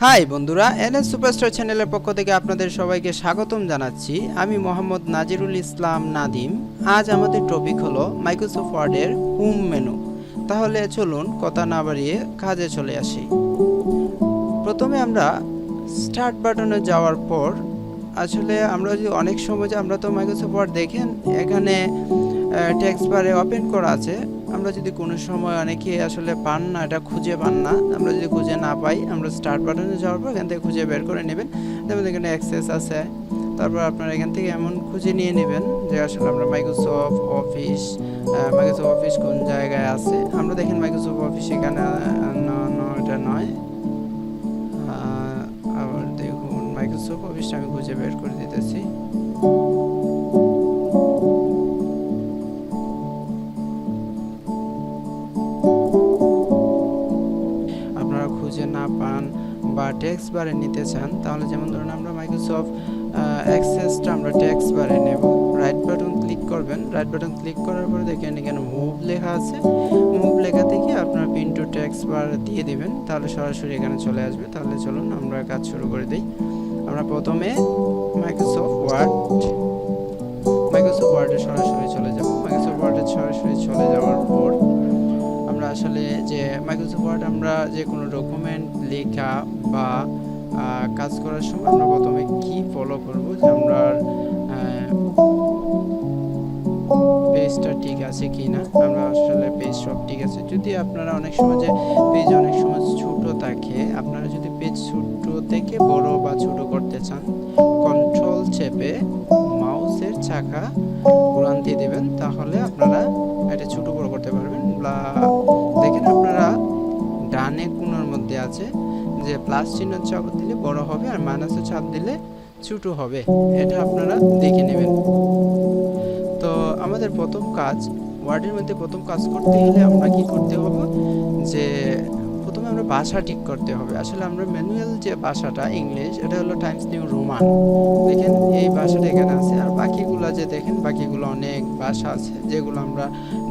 High বন্ধুরা, NS superstar চ্যানেলের পক্ষ থেকে আপনাদের সবাইকে স্বাগতম জানাচ্ছি। আমি মোহাম্মদ নাজিরুল ইসলাম নাদিম। আজ আমাদের টপিক হলো মাইক্রোসফট ওয়ার্ডের হোম মেনু। তাহলে চলুন কথা না বাড়িয়ে কাজে চলে আসি। প্রথমে আমরা স্টার্ট বাটনে যাওয়ার পর আসলে আমরা যদি অনেক সময় যে আমরা তো মাইক্রোসফট ওয়ার্ড দেখেন এখানে টেক্সট বারে ওপেন করা আছে। আমরা যদি কোনো সময় অনেকে আসলে পান না, এটা খুঁজে পান না, আমরা যদি খুঁজে না পাই আমরা স্টার্ট বাটনে যাওয়ার পর এখান থেকে খুঁজে বের করে নেবেন। যেমন এখানে অ্যাক্সেস আছে, তারপর আপনারা এখান থেকে এমন খুঁজে নিয়ে নেবেন যে আসলে আমরা মাইক্রোসফট অফিস কোন জায়গায় আছে। আমরা দেখেন মাইক্রোসফট অফিস এখানে এটা নয়, আবার দেখুন মাইক্রোসফট অফিসটা আমি খুঁজে বের করে দিতেছি। আপনারা খুঁজে না পান বা টেক্সট বারে নিতে চান তাহলে যেমন ধরুন আমরা মাইক্রোসফট অ্যাক্সেসটা আমরা টেক্সট বারে নেব। রাইট বাটন ক্লিক করবেন। রাইট বাটন ক্লিক করার পরে দেখেন এখানে মুভ লেখা আছে। মুভ লেখা থেকে আপনারা পিন টু টেক্সট বার দিয়ে দিবেন, তাহলে সরাসরি এখানে চলে আসবে। তাহলে চলুন আমরা কাজ শুরু করে দিই। আমরা প্রথমে মাইক্রোসফট ওয়ার্ডে সরাসরি চলে যাব। মাইক্রোসফট ওয়ার্ডে সরাসরি চলে যাওয়ার পর আমরা আসলে যে মাইক্রোসফট ওয়ার্ড আমরা যে কোনো ডকুমেন্ট লেখা বা কাজ করার সময় আমরা প্রথমে কি ফলো করব, যে আমরা পেজটা ঠিক আছে কিনা। আমরা আসলে পেজ সব ঠিক আছে। যদি আপনারা অনেক সময় যে পেজ অনেক সময় ছোট থাকে, আপনারা যদি পেজ ছোট থেকে বড় বা ছোট করতে চান কন্ট্রোল চেপে মাউসের চাকা ঘুরান দিয়ে দেবেন, তাহলে আপনারা এটা ছোট বড় করতে পারবেন। দেখেন আপনারা ডানে কোণার মধ্যে আছে যে প্লাস চিহ্ন চাপ দিলে বড় হবে আর মাইনাসের চাপ দিলে ছোট হবে, এটা আপনারা দেখে নেবেন। তো আমাদের প্রথম কাজ, ওয়ার্ডের মধ্যে প্রথম কাজ করতে গেলে আমরা কি করতে হবে, যে প্রথমে আমরা ভাষা ঠিক করতে হবে। আসলে আমরা ম্যানুয়াল যে ভাষাটা ইংলিশ, এটা হলো টাইমস নিউ রোমান। দেখেন এই ভাষাটা এখানে আছে, আর বাকিগুলো যে দেখেন বাকিগুলো অনেক ভাষা আছে যেগুলো আমরা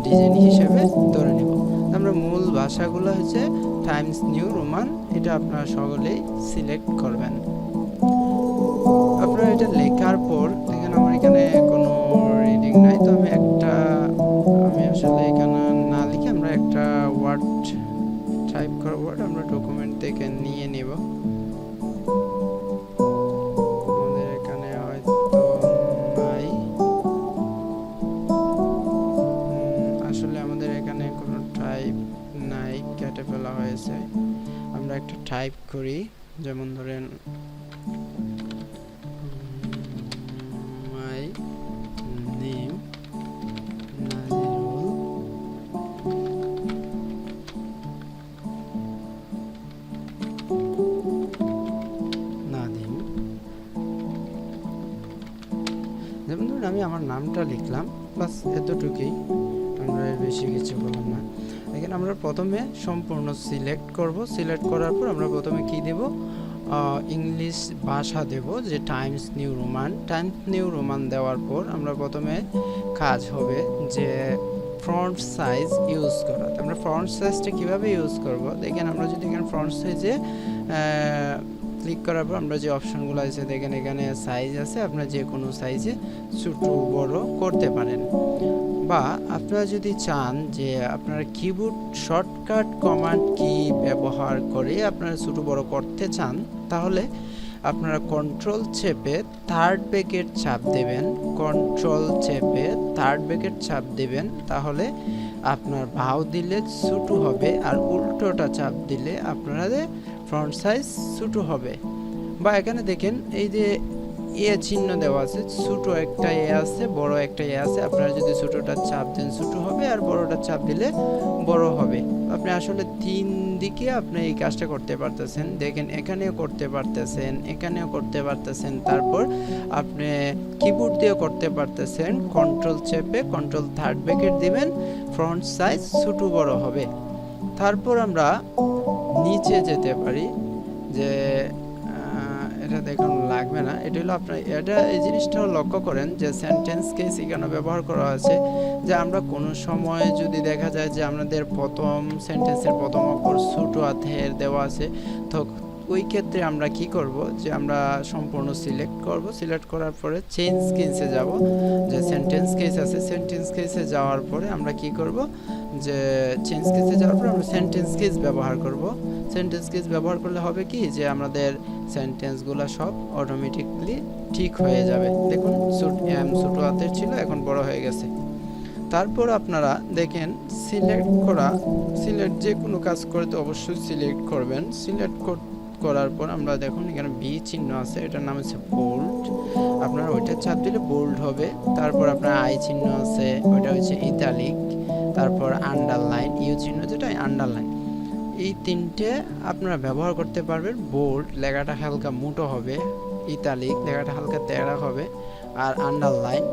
ডিজাইন হিসেবে ধরে নেব। আমরা মূল ভাষাগুলো হচ্ছে টাইমস নিউ রোমান, এটা আপনারা সকলেই সিলেক্ট করবেন। আপনারা এটা লেখার পর দেখেন আমার এখানে কোনো রিডিং নাই, তো আমি আসলে এখানে না লিখে আমরা একটা ওয়ার্ড টাইপ করব। আমরা ডকুমেন্ট থেকে নিয়ে নিব। আমাদের এখানে হয়তো নাই, আসলে আমাদের এখানে কোনো টাইপ নাই, কেটে ফেলা হয়েছে। আমরা একটা টাইপ করি, যেমন ধরেন মাই নেম নাজিরুল নাদিম। যেমন ধরুন আমি আমার নামটা লিখলাম, বাস এতটুকুই, আমরা এর বেশি কিছু বললাম না। এখানে আমরা প্রথমে সম্পূর্ণ সিলেক্ট করব। সিলেক্ট করার পর আমরা প্রথমে কি দেব, ইংলিশ ভাষা দেব, যে টাইমস নিউ রোমান দেওয়ার পর আমরা প্রথমে কাজ হবে যে ফ্রন্ট সাইজ ইউজ করা। আমরা ফ্রন্ট সাইজটা কিভাবে ইউজ করব, দেখেন আমরা যদি এখানে ফ্রন্ট সাইজে ক্লিক করার পর আমরা যে অপশনগুলো আছে দেখেন এখানে সাইজ আছে, আপনারা যে কোনো সাইজে ছোট বড় করতে পারেন। বা আপনারা যদি চান যে আপনারা কিবোর্ড শর্টকাট কমান্ড কি ব্যবহার করে আপনারা ছোট বড় করতে চান, তাহলে আপনারা কন্ট্রোল চেপে থার্ড ব্র্যাকেট চাপ দেবেন। তাহলে আপনার বাউ দিলে ছোট হবে আর উল্টোটা চাপ দিলে আপনাদের ফ্রন্ট সাইজ ছোট হবে। বা এখানে দেখেন এই যে চিহ্ন দেওয়া আছে, ছোট একটা আছে, বড় একটা আছে। আপনারা যদি ছোটটা চাপ দেন ছোট হবে আর বড়টা চাপ দিলে বড় হবে। আপনি আসলে তিন দিকে আপনি এই কাজটা করতে পারতেছেন। দেখেন এখানেও করতে পারতেছেন, তারপর আপনি কিবোর্ড দিয়ে করতে পারতেছেন। কন্ট্রোল চেপে কন্ট্রোল থার্ড ব্র্যাকেট দিবেন, ফ্রন্ট সাইজ ছোট বড় হবে। তারপর আমরা নিচে যেতে পারি, যে এটা দেখুন লাগবে না, এটা হলো আপনার এই জিনিসটাও লক্ষ্য করেন যে সেন্টেন্স কেস এখানে ব্যবহার করা আছে, যে আমরা কোনো সময় যদি দেখা যায় যে আমাদের প্রথম সেন্টেন্সের প্রথম অক্ষর ছোট হাতের দেওয়া আছে, তো ওই ক্ষেত্রে আমরা কি করব, যে আমরা সম্পূর্ণ সিলেক্ট করব। সিলেক্ট করার পরে চেঞ্জ কেসে যাব, যে সেন্টেন্স কেস আছে, সেন্টেন্স কেসে যাওয়ার পরে আমরা কি করব, যে চেঞ্জ কেসে যাওয়ার পরে আমরা সেন্টেন্স কেস ব্যবহার করব। সেন্টেন্স কেস ব্যবহার করলে হবে কি, যে আমাদের সেন্টেন্সগুলো সব অটোমেটিকলি ঠিক হয়ে যাবে। দেখুন ছোট হাতের ছিল, এখন বড় হয়ে গেছে। তারপর আপনারা দেখেন সিলেক্ট যে কোনো কাজ করতে অবশ্যই সিলেক্ট করবেন। সিলেক্ট করার পর আমরা দেখুন এখানে বি চিহ্ন আছে, এটার নাম হচ্ছে বোল্ড। আপনারা ওইটা চাপ দিলে বোল্ড হবে। তারপর আপনার আই চিহ্ন আছে, ওইটা হচ্ছে ইটালিক। তারপর আন্ডারলাইন, ইউ চিহ্ন যেটা আন্ডারলাইন। এই তিনটে আপনারা ব্যবহার করতে পারবেন। বোল্ড লেখাটা হালকা মোটো হবে, ইটালিক লেখাটা হালকা তেড়া হবে, আর আন্ডারলাইন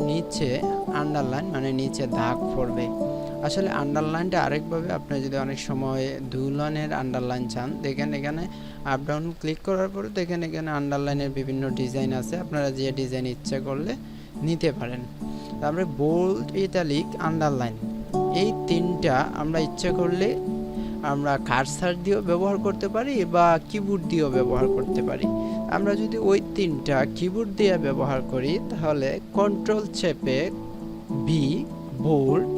নিচে, আন্ডারলাইন মানে নিচে দাগ পড়বে। আসলে আন্ডারলাইনটা আরেকভাবে, আপনি যদি অনেক সময় দুলনের আন্ডারলাইন চান, দেখেন এখানে আপ ডাউন ক্লিক করার পরে দেখেন এখানে আন্ডারলাইনের বিভিন্ন ডিজাইন আছে, আপনারা যে ডিজাইন ইচ্ছা করলে নিতে পারেন। তারপরে বোল্ড, ইটালিক, আন্ডারলাইন, এই তিনটা আমরা ইচ্ছা করলে আমরা কার্সার দিয়েও ব্যবহার করতে পারি বা কিবোর্ড দিয়েও ব্যবহার করতে পারি। আমরা যদি ওই তিনটা কিবোর্ড দিয়ে ব্যবহার করি, তাহলে কন্ট্রোল চেপে B bold,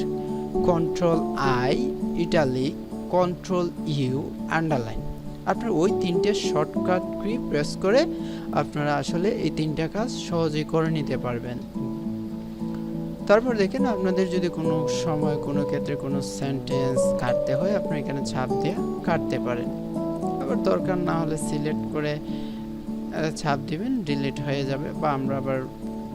control I italic, control U underline, আপনার ওই তিনটে শর্টকাট কি প্রেস করে আপনারা আসলে এই তিনটা কাজ সহজেই করে নিতে পারবেন। তারপর দেখেন আপনাদের যদি কোনো সময় কোনো ক্ষেত্রে কোনো সেন্টেন্স কাটতে হয়, আপনি এখানে ছাপ দিয়ে কাটতে পারেন। আবার দরকার না হলে সিলেক্ট করে ছাপ দিবেন, ডিলিট হয়ে যাবে। বা আমরা আবার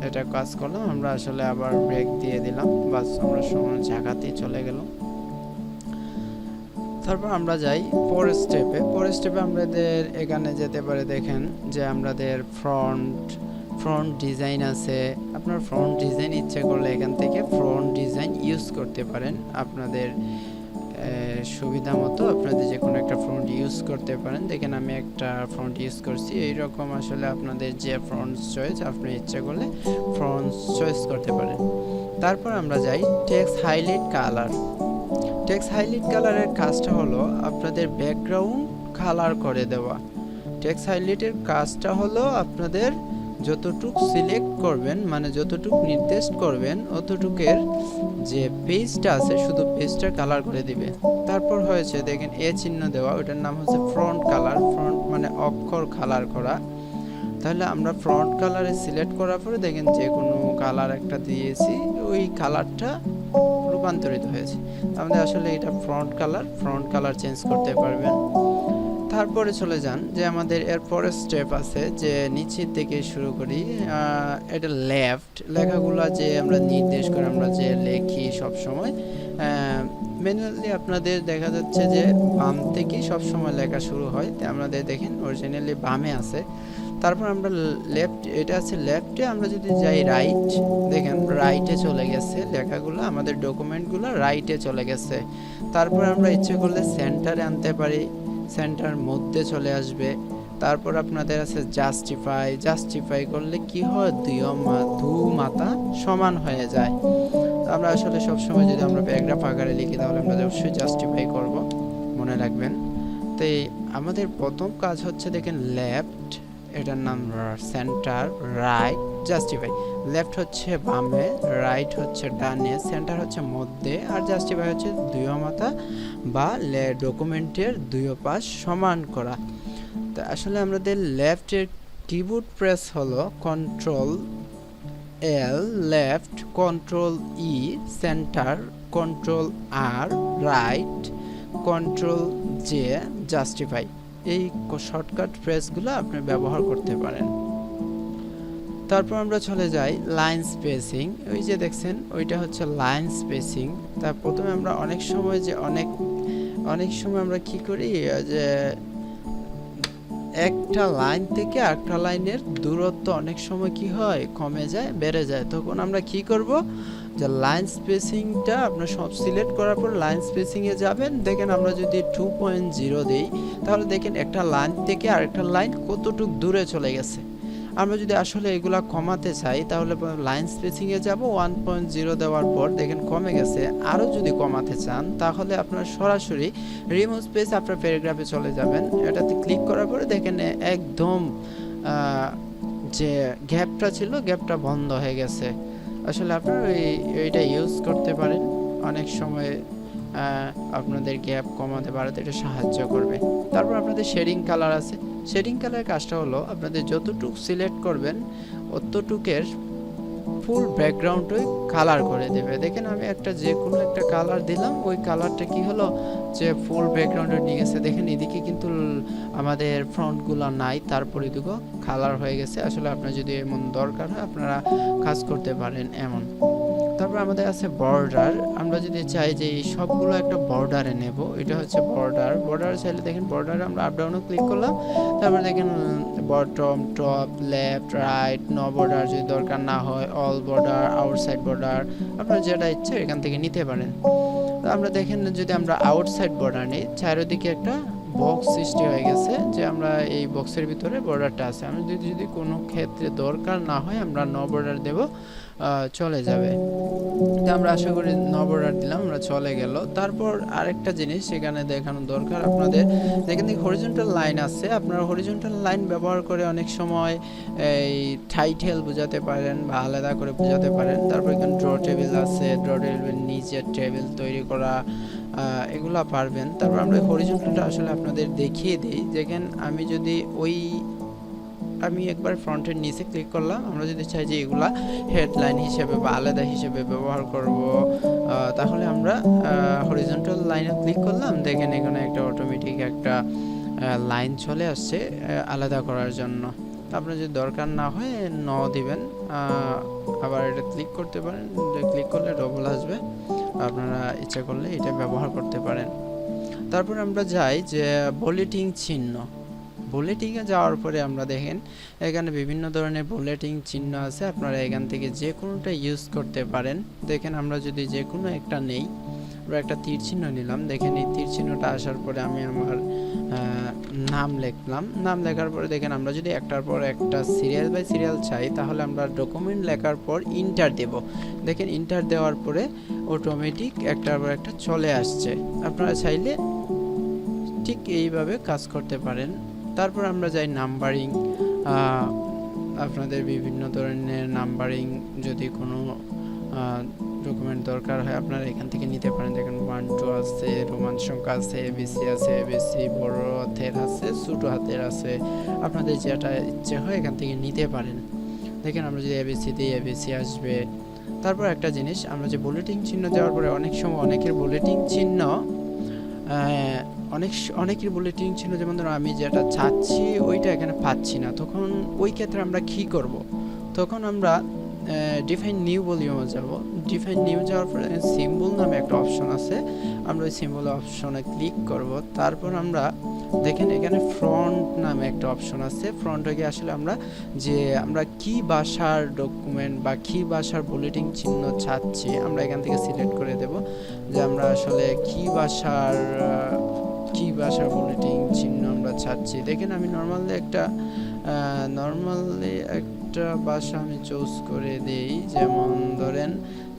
এটা কাজ করলাম, আমরা আসলে আবার ব্রেক দিয়ে দিলাম, বাস আমরা সময় জায়গাতেই চলে গেল। তারপর আমরা যাই পরের স্টেপে আমাদের এখানে যেতে পারে। দেখেন যে আমাদের ফ্রন্ট ডিজাইন আছে, আপনার ফ্রন্ট ডিজাইন ইচ্ছা করলে এখান থেকে ফ্রন্ট ডিজাইন ইউজ করতে পারেন। আপনাদের সুবিধা মতো আপনাদের যে কোনো একটা ফ্রন্ট ইউজ করতে পারেন। দেখেন আমি একটা ফ্রন্ট ইউজ করছি, এইরকম আসলে আপনাদের যে ফ্রন্ট চয়েস, আপনি ইচ্ছা করলে ফ্রন্ট চয়েস করতে পারেন। তারপর আমরা যাই text highlight colour. Text highlight কালারের কাজটা হলো আপনাদের ব্যাকগ্রাউন্ড কালার করে দেওয়া। টেক্সট হাইলাইটের কাজটা হলো আপনাদের যতটুক সিলেক্ট করবেন, মানে যতটুক নির্দেশ করবেন, অতটুকের যে পেজটা আছে শুধু পেজটা কালার করে দিবে। তারপর হয়েছে দেখেন এ চিহ্ন দেওয়া, ওটার নাম হচ্ছে ফ্রন্ট কালার। ফ্রন্ট মানে অক্ষর কালার করা। তাহলে আমরা ফ্রন্ট কালারে সিলেক্ট করার পরে দেখেন যে কোনো কালার একটা দিয়েছি, ওই কালারটা রূপান্তরিত হয়েছে। আমাদের আসলে এটা ফ্রন্ট কালার চেঞ্জ করতে পারবেন। তারপরে চলে যান যে আমাদের এরপরের স্টেপ আছে, যে নিচের থেকে শুরু করি। এটা লেফট লেখাগুলো যে আমরা নির্দেশ করে আমরা যে লেখি সব সময়, ম্যানুয়ালি আপনাদের দেখা যাচ্ছে যে বাম থেকে সব সময় লেখা শুরু হয়। তো আমাদের দেখেন অরিজিনালি বামে আছে। তারপর আমরা লেফট, এটা আছে লেফটে। আমরা যদি যাই রাইট, দেখেন রাইটে চলে গেছে লেখাগুলো, আমাদের ডকুমেন্টগুলো রাইটে চলে গেছে। তারপর আমরা ইচ্ছে করলে সেন্টারে আনতে পারি, সেন্টার মধ্যে চলে আসবে। তারপর আপনাদের আছে জাস্টিফাই করলে কি হয়, দু মাথা সমান হয়ে যায়। আমরা আসলে সবসময় যদি আমরা প্যারাগ্রাফ আকারে লিখি, তাহলে আমরা অবশ্যই জাস্টিফাই করব, মনে রাখবেন। তো আমাদের প্রথম কাজ হচ্ছে দেখেন লেফট, এটার নাম সেন্টার, রাইট, জাস্টিফাই। লেফট হচ্ছে বামে, রাইট হচ্ছে ডানে, সেন্টার হচ্ছে মধ্যে, আর জাস্টিফাই হচ্ছে দুই মাথা বা ডকুমেন্টের দুই পাশ সমান করা। তো আসলে আমাদের লেফটের কিবোর্ড প্রেস হলো control L left, control E center, control R right, control J justify. এই শর্টকাট প্রেসগুলো আপনি ব্যবহার করতে পারেন। তারপর আমরা চলে যাই লাইন স্পেসিং। ওই যে দেখছেন ওইটা হচ্ছে লাইন স্পেসিং। তার প্রথমে আমরা অনেক সময় আমরা কি করি, যে একটা লাইন থেকে আরেকটা লাইনের দূরত্ব অনেক সময় কি হয়, কমে যায়, বেড়ে যায়। তখন আমরা কি করব, যে লাইন স্পেসিংটা আপনার সব সিলেক্ট করার পর লাইন স্পেসিংয়ে যাবেন। দেখেন আমরা যদি 2.0 দিই, তাহলে দেখেন একটা লাইন থেকে আরেকটা লাইন কতটুকু দূরে চলে গেছে। আমরা যদি আসলে এগুলা কমাতে চাই তাহলে লাইন স্পেসিংয়ে যাব, 1.0 দেওয়ার পর দেখেন কমে গেছে। আরও যদি কমাতে চান তাহলে আপনার সরাসরি রিমুভ স্পেস আপনার প্যারাগ্রাফে চলে যাবেন। এটাতে ক্লিক করার পরে দেখেন একদম যে গ্যাপটা ছিল গ্যাপটা বন্ধ হয়ে গেছে। আসলে আপনারা এইটা ইউজ করতে পারেন, অনেক সময় আপনাদের গ্যাপ কমাতে বাড়াতে এটা সাহায্য করবে। তারপর আপনাদের শেডিং কালার আছে। শেডিং কালারের কাজটা হলো আপনাদের যতটুকু সিলেক্ট করবেন অতটুকের ফুল ব্যাকগ্রাউন্ডই কালার করে দেবে। দেখেন আমি একটা যে কোনো একটা কালার দিলাম, ওই কালারটা কি হলো যে ফুল ব্যাকগ্রাউন্ডে নিয়ে গেছে। দেখেন এদিকে কিন্তু আমাদের ফ্রন্টগুলো নাই, তারপর এদিকেও কালার হয়ে গেছে। আসলে আপনার যদি এমন দরকার হয় আপনারা কাজ করতে পারেন এমন। তারপর আমাদের আছে বর্ডার। আমরা যদি চাই যে এই সবগুলো একটা বর্ডারে নেব, এটা হচ্ছে বর্ডার চাইলে দেখেন বর্ডারে আমরা আপ ডাউনও ক্লিক করলাম। তারপর দেখেন bottom, top, left, right, no border যদি দরকার না হয়, অল বর্ডার, আউটসাইড বর্ডার, আপনার যেটা ইচ্ছে এখান থেকে নিতে পারেন। তো আমরা দেখেন যদি আমরা আউটসাইড বর্ডার নিই, চারিদিকে একটা বক্স সৃষ্টি হয়ে গেছে যে আমরা এই বক্সের ভিতরে বর্ডারটা আছে। আমি যদি কোনো ক্ষেত্রে দরকার না হয় আমরা নো বর্ডার দেব, চলে যাবে। তো আমরা আশা করি নো বর্ডার দিলাম, আমরা চলে গেল। তারপর আরেকটা জিনিস এখানে দেখানো দরকার আপনাদের, যেখান থেকে হরিজন্টাল লাইন আছে, আপনারা হরিজন্টাল লাইন ব্যবহার করে অনেক সময় এই টাইটেল বোঝাতে পারেন বা আলাদা করে বোঝাতে পারেন। তারপর এখানে ড্র টেবিল আছে, ড্র টেবিলের নিচে টেবিল তৈরি করা, এগুলা পারবেন। তারপর আমরা হরিজন্টালটা আসলে আপনাদের দেখিয়ে দিই। দেখেন আমি একবার ফ্রন্টের নিচে ক্লিক করলাম। আমরা যদি চাই যে এগুলা হেডলাইন হিসেবে বা আলাদা হিসেবে ব্যবহার করব, তাহলে আমরা হরিজন্টাল লাইনে ক্লিক করলাম। দেখেন এখানে একটা অটোমেটিক একটা লাইন চলে আসছে আলাদা করার জন্য। আপনার যদি দরকার না হয় ন দিবেন, আবার এটা ক্লিক করতে পারেন। ক্লিক করলে ডবল আসবে, আপনারা ইচ্ছা করলে এটা ব্যবহার করতে পারেন। তারপর আমরা যাই যে বুলেটিং চিহ্ন। বুলেটিংয়ে যাওয়ার পরে আমরা দেখেন এখানে বিভিন্ন ধরনের বুলেটিং চিহ্ন আছে, আপনারা এখান থেকে যে কোনোটা ইউজ করতে পারেন। দেখেন আমরা যদি যে কোনো একটা নেই, আমরা একটা তীর চিহ্ন নিলাম। দেখেন এই তীর চিহ্নটা আসার পরে আমি আমার নাম লিখলাম। নাম লেখার পরে দেখেন আমরা যদি একটার পর একটা সিরিয়াল বাই সিরিয়াল চাই তাহলে আমরা ডকুমেন্ট লেখার পর ইন্টার দেব। দেখেন ইন্টার দেওয়ার পরে অটোমেটিক একটার পর একটা চলে আসছে। আপনারা চাইলে ঠিক এইভাবে কাজ করতে পারেন। তারপর আমরা যাই নাম্বারিং। আপনাদের বিভিন্ন ধরনের নাম্বারিং যদি কোনো ডকুমেন্ট দরকার হয় আপনারা এখান থেকে নিতে পারেন। দেখেন 1 2 আছে, রোমান সংখ্যা আছে, এবিসি আছে, এবিসি বড় হাতের আছে, ছোট হাতের আছে, আপনাদের যেটা ইচ্ছে হয় এখান থেকে নিতে পারেন। দেখেন আমরা যদি এবিসি দিই এবিসি আসবে। তারপর একটা জিনিস, আমরা যে বুলেটিং চিহ্ন দেওয়ার পরে অনেক সময় অনেকের বুলেটিং চিহ্ন অনেকের বুলেটিং চিহ্ন যেমন ধরো আমি যেটা চাচ্ছি ওইটা এখানে পাচ্ছি না, তখন ওই ক্ষেত্রে আমরা কি করব? তখন আমরা ডিফাইন নিউ ভলিউমে যাব। ডিফাইন নিউ যাওয়ার পরে সিম্বল নামে একটা অপশন আছে, আমরা ওই সিম্বল অপশনে ক্লিক করব। তারপর আমরা দেখেন এখানে ফ্রন্ট নামে একটা অপশন আছে। ফ্রন্টে গিয়ে আসলে আমরা কি ভাষার ডকুমেন্ট বা কি ভাষার বুলেটিং চিহ্ন চাচ্ছি আমরা এখান থেকে সিলেক্ট করে দেব যে আমরা আসলে কি ভাষার বুলেটিং চিহ্ন আমরা চাচ্ছি। দেখেন আমি নর্মালি একটা ভাষা আমি চুজ করে দেই,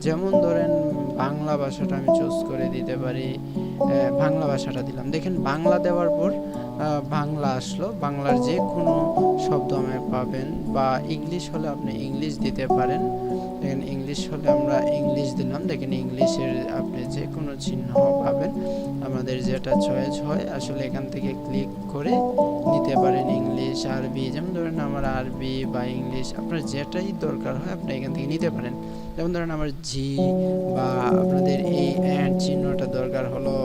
যেমন ধরেন বাংলা ভাষাটা আমি চুজ করে দিতে পারি। বাংলা ভাষাটা দিলাম। দেখেন বাংলা দেওয়ার পর বাংলা আসলো, বাংলার যে কোনো শব্দ আমি পাবেন, বা ইংলিশ হলে আপনি ইংলিশ দিতে পারেন। দেখেন ইংলিশ হলে আমরা ইংলিশ দিলাম। দেখেন ইংলিশের আপনি যে কোনো চিহ্ন পাবেন, আমাদের যেটা চয়েস হয় আসলে এখান থেকে ক্লিক করে নিতে পারেন। ইংলিশ, আরবি, যেমন ধরেন আমার আরবি বা ইংলিশ আপনার যেটাই দরকার হয় আপনি এখান থেকে নিতে পারেন। যেমন ধরেন আমার জি বা আপনাদের এই অ্যান্ড চিহ্নটা দরকার হলো,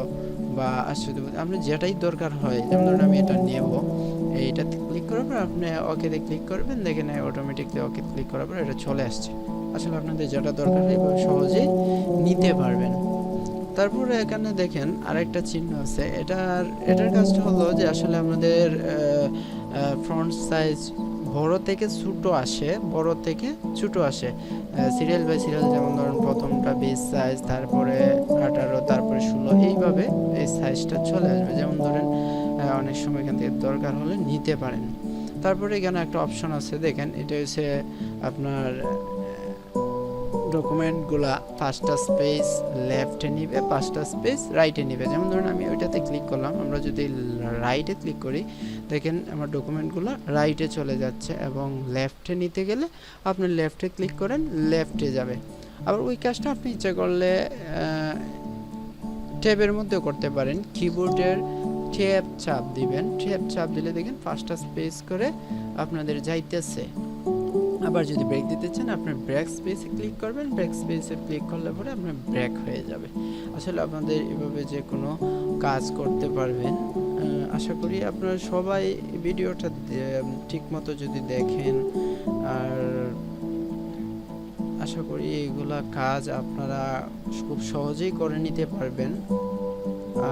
বা শুধু আপনার যেটাই দরকার হয়, যেমন ধরেন আমি এটা নেব, এইটাতে ক্লিক করার পর আপনি ওকেতে ক্লিক করবেন। দেখেন অটোমেটিকলি ওকে ক্লিক করার পর এটা চলে আসছে। আসলে আপনাদের যেটা দরকার হয় এভাবে সহজেই নিতে পারবেন। তারপরে এখানে দেখেন আরেকটা চিহ্ন আছে, এটার কাজটা হলো যে আসলে আমাদের ফ্রন্ট সাইজ বড় থেকে ছোট আসে সিরিয়াল বাই সিরিয়াল। যেমন ধরুন প্রথমটা 20 সাইজ, তারপরে 18, তারপরে 16, এইভাবে এই সাইজটা চলে আসবে। যেমন ধরেন অনেক সময় এখান থেকে দরকার হলে নিতে পারেন। তারপরে এখানে একটা অপশন আছে দেখেন, এটা হচ্ছে আপনার ডকুমেন্টগুলা 5টা স্পেস লেফটে নিবে, 5টা স্পেস রাইটে নিবে। যেমন ধরুন আমি ওইটাতে ক্লিক করলাম, আমরা যদি রাইটে ক্লিক করি দেখেন আমার ডকুমেন্টগুলো রাইটে চলে যাচ্ছে, এবং লেফটে নিতে গেলে আপনি লেফটে ক্লিক করেন, লেফটে যাবে। আবার ওই কাজটা আপনি ইচ্ছা করলে ট্যাবের মধ্যে করতে পারেন, কিবোর্ডের ট্যাব চাপ দিবেন, ট্যাব চাপ দিলে দেখেন 5টা স্পেস করে আপনাদের যাইতেছে। আবার যদি ব্রেক দিতে চান আপনার ব্রেক স্পেসে ক্লিক করবেন, ব্রেক স্পেসে ক্লিক করলে পরে আপনার ব্রেক হয়ে যাবে। আসলে আপনাদের এভাবে যে কোনো কাজ করতে পারবেন। আশা করি আপনারা সবাই ভিডিওটা ঠিকমতো যদি দেখেন, আর আশা করি এইগুলা কাজ আপনারা খুব সহজেই করে নিতে পারবেন।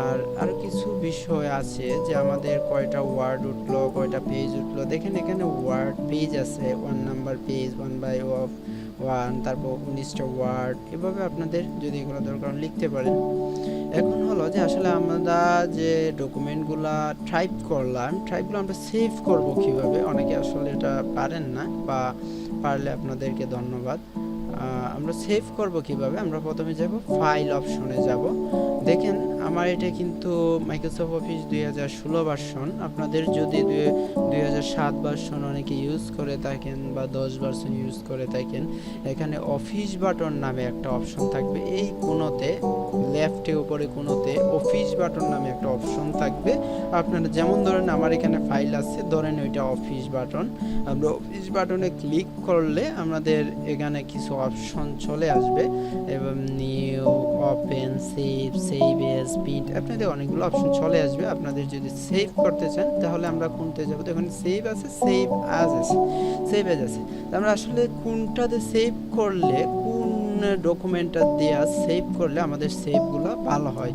আর আরও কিছু বিষয় আছে যে আমাদের কয়টা ওয়ার্ড উঠলো, কয়টা পেজ উঠলো। দেখেন এখানে ওয়ার্ড পেজ আছে, 1 নাম্বার পেজ, 1/1, তারপর 19টা ওয়ার্ড। এভাবে আপনাদের যদি এগুলো দরকার লিখতে পারেন। এখন হলো যে আসলে আমরা যে ডকুমেন্টগুলা টাইপ করলাম, টাইপগুলো আমরা সেভ করব কিভাবে? অনেকে আসলে এটা পারেন না, বা পারলে আপনাদেরকে ধন্যবাদ। আমরা সেভ করব কিভাবে? আমরা প্রথমে যাব ফাইল অপশনে যাব। দেখেন আমার এটা কিন্তু মাইক্রোসফট অফিস 2016 ভার্সন। আপনাদের যদি 2007 ভার্সন অনেকে ইউজ করে থাকেন, বা 10 ভার্সন ইউজ করে থাকেন, এখানে অফিস বাটন নামে একটা অপশন থাকবে। এই কোণতে লেফটে উপরে কোণতে অফিস বাটন নামে একটা অপশন থাকবে। আপনারা যেমন ধরেন আমার এখানে ফাইল আছে, ধরেন ওইটা অফিস বাটন। আমরা অফিস বাটনে ক্লিক করলে আমাদের এখানে কিছু অপশন চলে আসবে, এবং new, open, save, save age, print, আপনাদের অনেকগুলো অপশন চলে আসবে। আপনাদের যদি সেভ করতে চান তাহলে আমরা কোনতে যাব? দেখুন সেভ আছে, সেভ আজ আছে, সেভ এজ আছে। আমরা আসলে কোনটাতে সেভ করলে, কোন ডকুমেন্টটা দিয়ে সেভ করলে আমাদের সেভগুলো ভালো হয়,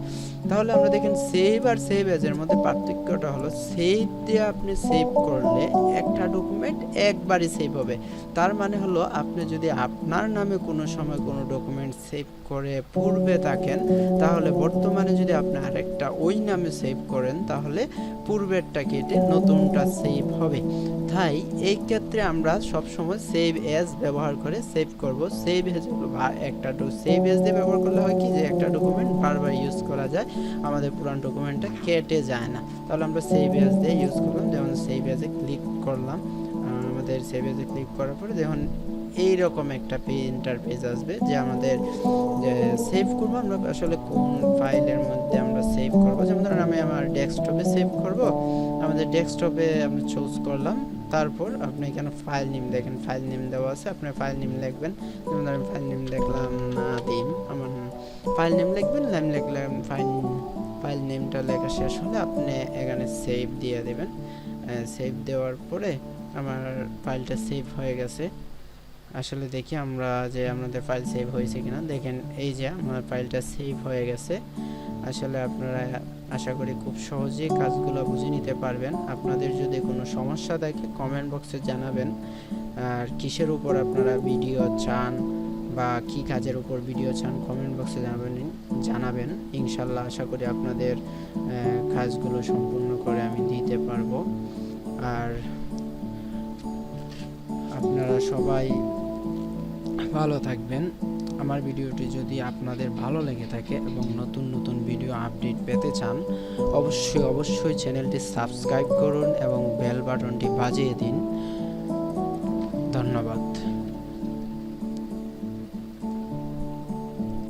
তাহলে আমরা দেখেন সেভ আর সেভ এজের মধ্যে পার্থক্যটা হলো, সেভ দিয়ে আপনি সেভ করলে একটা ডকুমেন্ট একবারই সেভ হবে। তার মানে হলো আপনি যদি আপনার নামে কোনো সময় কোনো ডকুমেন্ট সেভ করে পূর্বে থাকেন, তাহলে বর্তমানে যদি আপনি আরেকটা ওই নামে সেভ করেন, তাহলে পূর্বেরটা কেটে নতুনটা সেভ হবে। তাই এই ক্ষেত্রে আমরা সবসময় সেভ এজ ব্যবহার করে সেভ করব। সেভ এজ একটা সেভ এজ দিয়ে ব্যবহার করলে হয় কি, যে একটা ডকুমেন্ট বারবার ইউজ করা যায়, আমাদের পুরান ডকুমেন্টটা কেটে যায় না। তাহলে আমরা সেভ এজ দিয়ে ইউজ করলাম। যেমন সেভ এজে ক্লিক করলাম, আমাদের সেভ এজে ক্লিক করার পরে দেখুন এইরকম একটা ইন্টারফেস আসবে, যে আমাদের যে সেভ করবো আমরা আসলে কোন ফাইলের মধ্যে আমরা সেভ করব। যেমন ধরুন আমি আমার ডেস্কটপে সেভ করব, আমাদের ডেস্কটপে আমি চুজ করলাম। তারপর আপনি এখানে ফাইল নেম দেখেন, ফাইল নেম দেওয়া আছে, আপনি ফাইল নেম লিখবেন। যেমন ধরুন ফাইল নেম লিখলাম নাদিম, আমার ফাইল নেম লিখবেন, নাম লিখলাম, ফাইল নেমটা লেখা শেষ হলে আপনি এখানে সেভ দিয়ে দেবেন। সেভ দেওয়ার পরে আমার ফাইলটা সেভ হয়ে গেছে। আসলে দেখি আমরা যে আমাদের ফাইল সেভ হয়েছে কিনা। দেখেন এই যে আমার ফাইলটা সেভ হয়ে গেছে। আসলে আপনারা আশা করি খুব সহজেই কাজগুলো বুঝে নিতে পারবেন। আপনাদের যদি কোনো সমস্যা থাকে কমেন্ট বক্সে জানাবেন, আর কিসের উপর আপনারা ভিডিও চান বা কি কাজের উপর ভিডিও চান কমেন্ট বক্সে জানাবেন। ইনশাল্লাহ আশা করি আপনাদের কাজগুলো সম্পূর্ণ করে আমি দিতে পারবো। আর আপনারা সবাই ভালো থাকবেন। আমার ভিডিওটি যদি আপনাদের ভালো লেগে থাকে এবং নতুন নতুন ভিডিও আপডেট পেতে চান, অবশ্যই চ্যানেলটি সাবস্ক্রাইব করুন এবং বেল বাটনটি বাজিয়ে দিন। ধন্যবাদ।